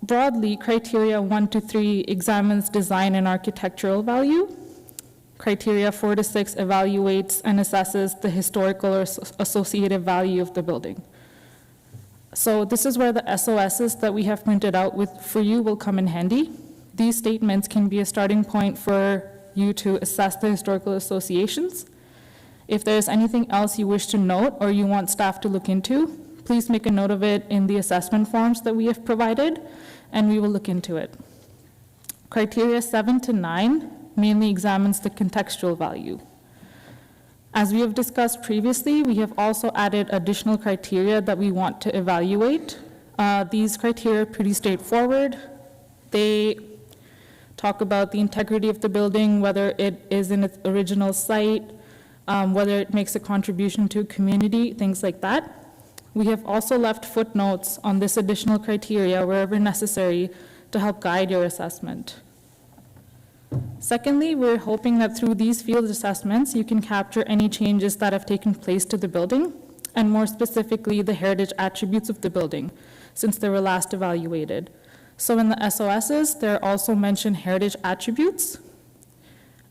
Broadly, criteria 1 to 3 examines design and architectural value. Criteria 4 to 6 evaluates and assesses the historical or associative value of the building. So this is where the SOSs that we have printed out for you will come in handy. These statements can be a starting point for you to assess the historical associations. If there's anything else you wish to note or you want staff to look into, please make a note of it in the assessment forms that we have provided, and we will look into it. Criteria 7 to 9 mainly examines the contextual value. As we have discussed previously, we have also added additional criteria that we want to evaluate. These criteria are pretty straightforward. They talk about the integrity of the building, whether it is in its original site, whether it makes a contribution to a community, things like that. We have also left footnotes on this additional criteria wherever necessary to help guide your assessment. Secondly, we're hoping that through these field assessments, you can capture any changes that have taken place to the building, and more specifically, the heritage attributes of the building, since they were last evaluated. So in the SOSs, there are also mentioned heritage attributes.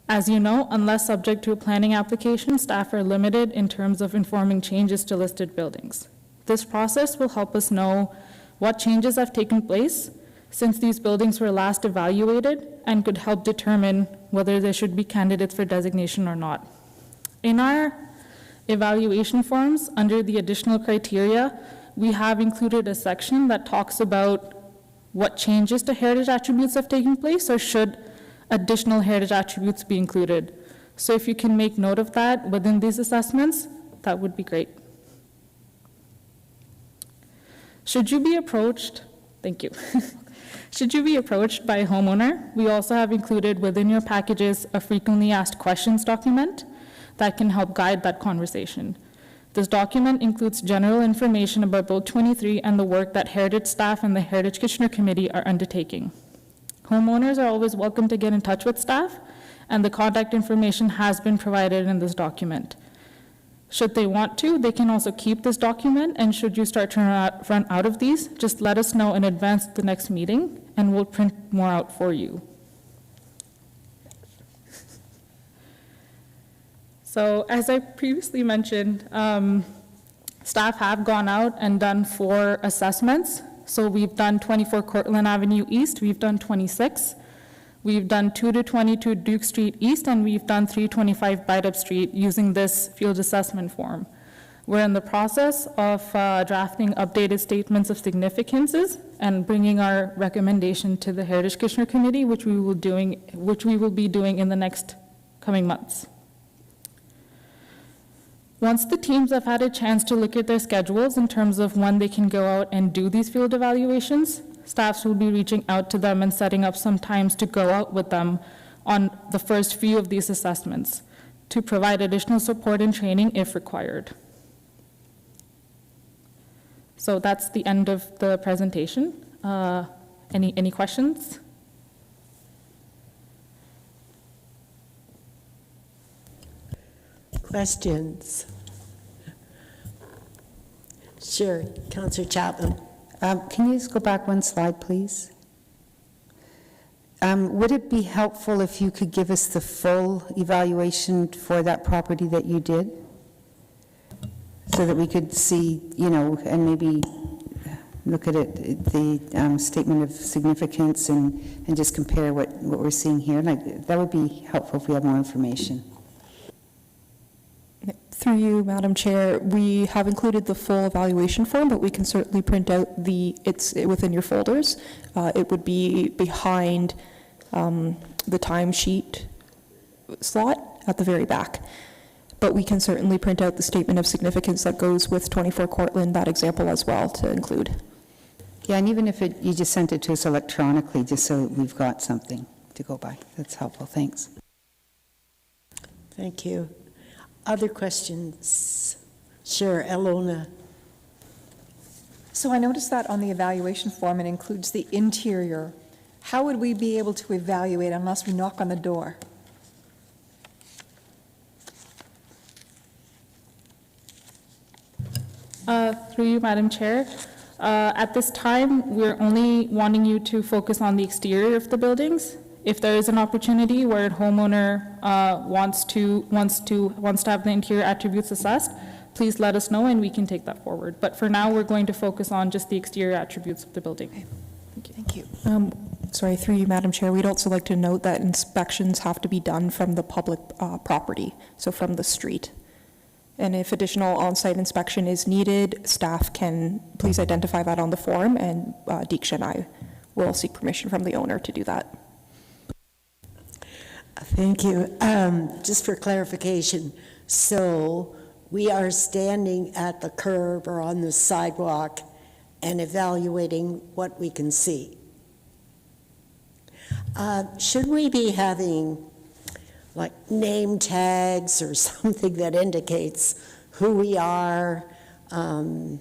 As you know, unless subject to a planning application, staff are limited in terms of informing changes to listed buildings. This process will help us know what changes have taken place since these buildings were last evaluated, and could help determine whether they should be candidates for designation or not. In our evaluation forms, under the additional criteria, we have included a section that talks about what changes to heritage attributes have taken place, or should additional heritage attributes be included. So if you can make note of that within these assessments, that would be great. Should you be approached, thank you. Should you be approached by a homeowner, we also have included within your packages a frequently asked questions document that can help guide that conversation. This document includes general information about Build 23 and the work that Heritage staff and the Heritage Kitchener Committee are undertaking. Homeowners are always welcome to get in touch with staff, and the contact information has been provided in this document. Should they want to, they can also keep this document, and should you start to run out of these, just let us know in advance of the next meeting, and we'll print more out for you. So as I previously mentioned, staff have gone out and done 4 assessments. So we've done 24 Cortland Avenue East, we've done 26. We've done 2 to 22 Duke Street East, and we've done 325 Bidep Street using this field assessment form. We're in the process of drafting updated statements of significances and bringing our recommendation to the Heritage Kitchener Committee, which we will be doing in the next coming months. Once the teams have had a chance to look at their schedules in terms of when they can go out and do these field evaluations, staffs will be reaching out to them and setting up some times to go out with them on the first few of these assessments to provide additional support and training if required. So that's the end of the presentation. Any questions? Questions? Sure, Councillor Chapman. Can you just go back one slide, please? Would it be helpful if you could give us the full evaluation for that property that you did? so that we could see, and maybe look at it, the statement of significance and just compare what we're seeing here. Like, that would be helpful if we have more information. Through you, Madam Chair, we have included the full evaluation form, but we can certainly print out it's within your folders. It would be behind the timesheet slot at the very back. But we can certainly print out the statement of significance that goes with 24 Cortland, that example as well, to include. Yeah, and even if you just sent it to us electronically, just so we've got something to go by. That's helpful. Thanks. Thank you. Other questions? Sure, Elona. So I noticed that on the evaluation form, it includes the interior. How would we be able to evaluate unless we knock on the door? Through you, Madam Chair. At this time, we're only wanting you to focus on the exterior of the buildings. If there is an opportunity where a homeowner wants to have the interior attributes assessed, please let us know and we can take that forward. But for now, we're going to focus on just the exterior attributes of the building. Thank you. Sorry, through you, Madam Chair, we'd also like to note that inspections have to be done from the public property, so from the street. And if additional on-site inspection is needed, staff can please identify that on the form, and Deeksha and I will seek permission from the owner to do that. Thank you. Just for clarification, so we are standing at the curb or on the sidewalk and evaluating what we can see. Should we be having like name tags or something that indicates who we are? I'm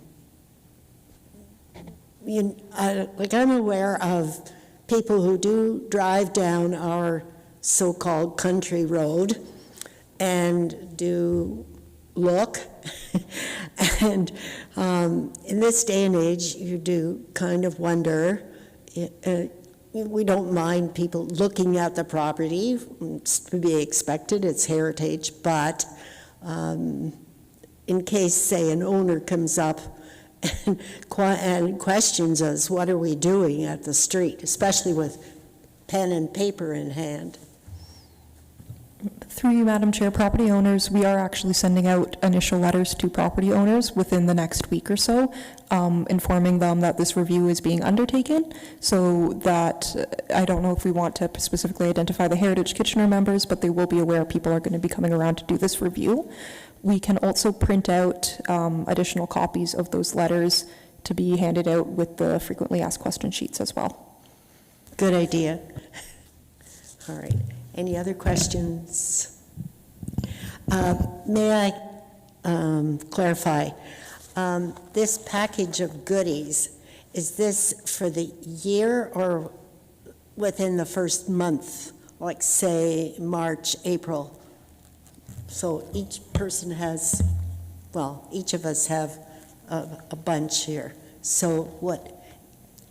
aware of people who do drive down our so-called country road and do look. And in this day and age, you do kind of wonder. We don't mind people looking at the property. It's to be expected, it's heritage, but in case, say, an owner comes up and questions us, what are we doing at the street, especially with pen and paper in hand? Through you, Madam Chair, property owners, we are actually sending out initial letters to property owners within the next week or so, informing them that this review is being undertaken, so that, I don't know if we want to specifically identify the Heritage Kitchener members, but they will be aware people are going to be coming around to do this review. We can also print out additional copies of those letters to be handed out with the frequently asked question sheets as well. Good idea. All right. Any other questions? May I clarify? This package of goodies, is this for the year or within the first month, like say March, April? So each person has, well, each of us have a bunch here. So what,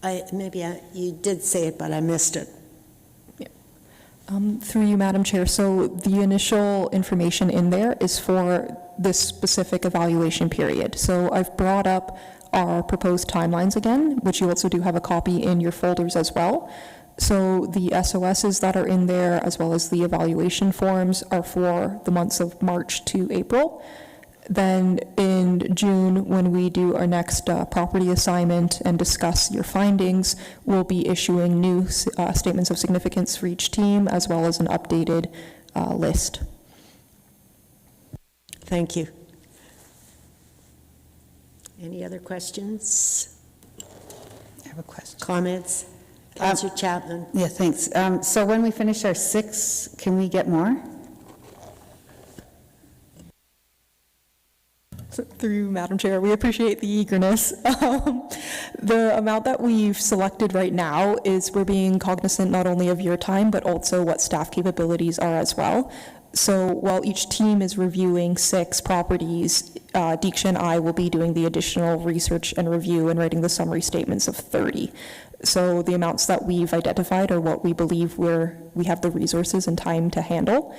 you did say it, but I missed it. Through you, Madam Chair, so the initial information in there is for this specific evaluation period. So I've brought up our proposed timelines again, which you also do have a copy in your folders as well. So the SOSs that are in there, as well as the evaluation forms, are for the months of March to April. Then in June, when we do our next property assignment and discuss your findings, we'll be issuing new statements of significance for each team, as well as an updated list. Thank you. Any other questions? I have a question. Comments? Councillor Chapman? Yeah, thanks. So when we finish our 6, can we get more? So through Madam Chair, we appreciate the eagerness. The amount that we've selected right now is we're being cognizant not only of your time, but also what staff capabilities are as well. So while each team is reviewing 6 properties, Deeksha and I will be doing the additional research and review and writing the summary statements of 30. So the amounts that we've identified are what we believe we have the resources and time to handle.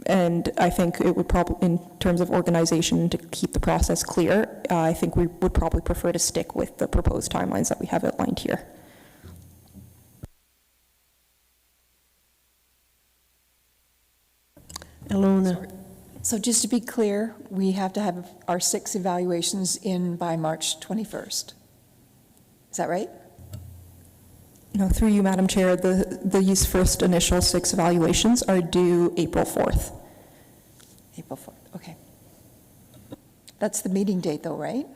And I think it would probably, in terms of organization, to keep the process clear, I think we would probably prefer to stick with the proposed timelines that we have outlined here. Ilona? So just to be clear, we have to have our 6 evaluations in by March 21st. Is that right? No, through you, Madam Chair, these first initial 6 evaluations are due April 4th. April 4th, okay. That's the meeting date though, right?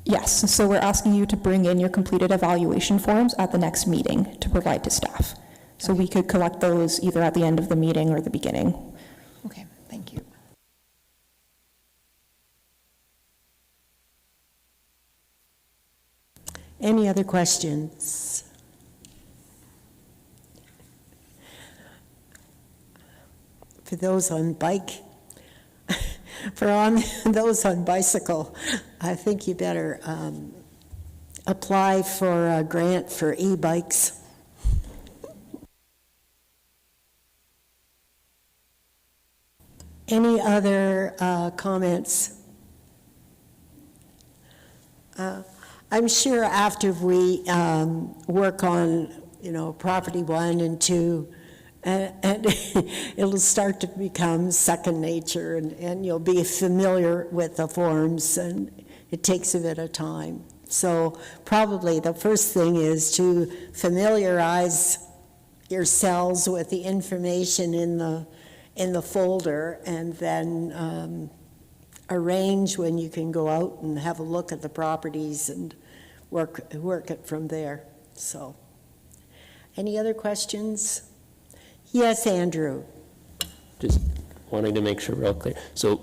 Yes, so we're asking you to bring in your completed evaluation forms at the next meeting to provide to staff. So we could collect those either at the end of the meeting or the beginning. Okay, thank you. Any other questions? For those on bike, those on bicycle, I think you better apply for a grant for e-bikes. Any other comments? I'm sure after we work on, property 1 and 2, and it'll start to become second nature, and you'll be familiar with the forms, and it takes a bit of time. So probably the first thing is to familiarize yourselves with the information in the folder, and then arrange when you can go out and have a look at the properties and work it from there. So, any other questions? Yes, Andrew. Just wanting to make sure we're all clear. So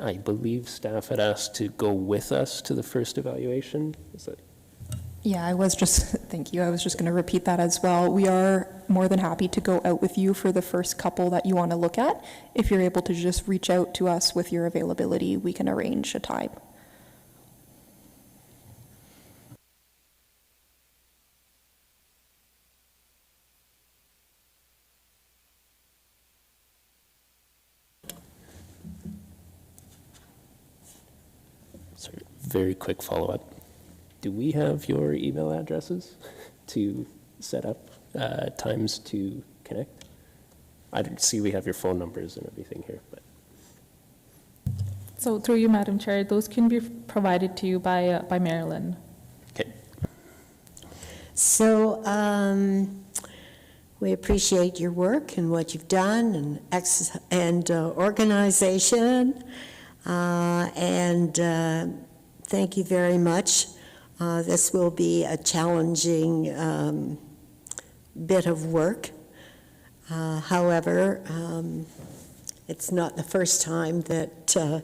I believe staff had asked to go with us to the first evaluation. Is that? Yeah, thank you. I was just going to repeat that as well. We are more than happy to go out with you for the first couple that you want to look at. If you're able to just reach out to us with your availability, we can arrange a time. Sorry, very quick follow-up. Do we have your email addresses to set up times to connect? I didn't see we have your phone numbers and everything here, but. So through you, Madam Chair, those can be provided to you by Marilyn. Okay. So we appreciate your work and what you've done, and organization, and thank you very much. This will be a challenging bit of work. However, it's not the first time that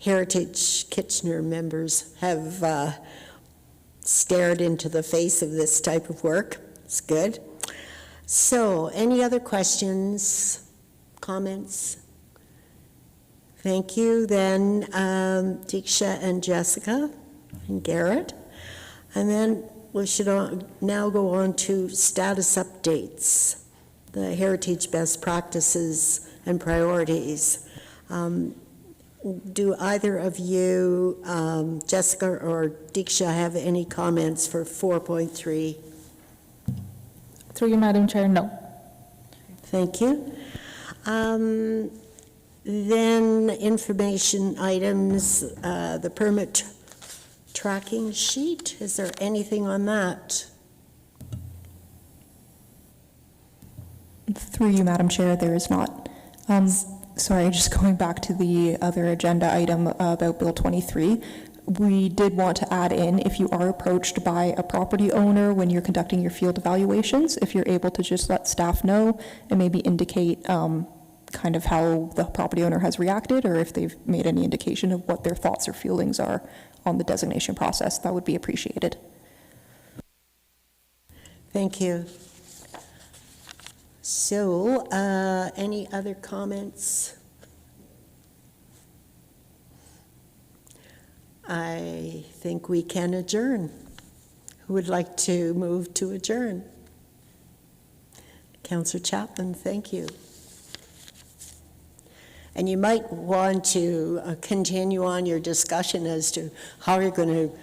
Heritage Kitchener members have stared into the face of this type of work. It's good. So, any other questions, comments? Thank you. Then Diksha and Jessica and Garrett. And then we should now go on to status updates, the heritage best practices and priorities. Do either of you, Jessica or Diksha, have any comments for 4.3? Through you, Madam Chair, no. Thank you. Then information items, the permit tracking sheet. Is there anything on that? Through you, Madam Chair, there is not. Sorry, just going back to the other agenda item about Bill 23, we did want to add in, if you are approached by a property owner when you're conducting your field evaluations, if you're able to just let staff know and maybe indicate kind of how the property owner has reacted, or if they've made any indication of what their thoughts or feelings are on the designation process, that would be appreciated. Thank you. So, any other comments? I think we can adjourn. Who would like to move to adjourn? Councillor Chapman, thank you. And you might want to continue on your discussion as to how you're going to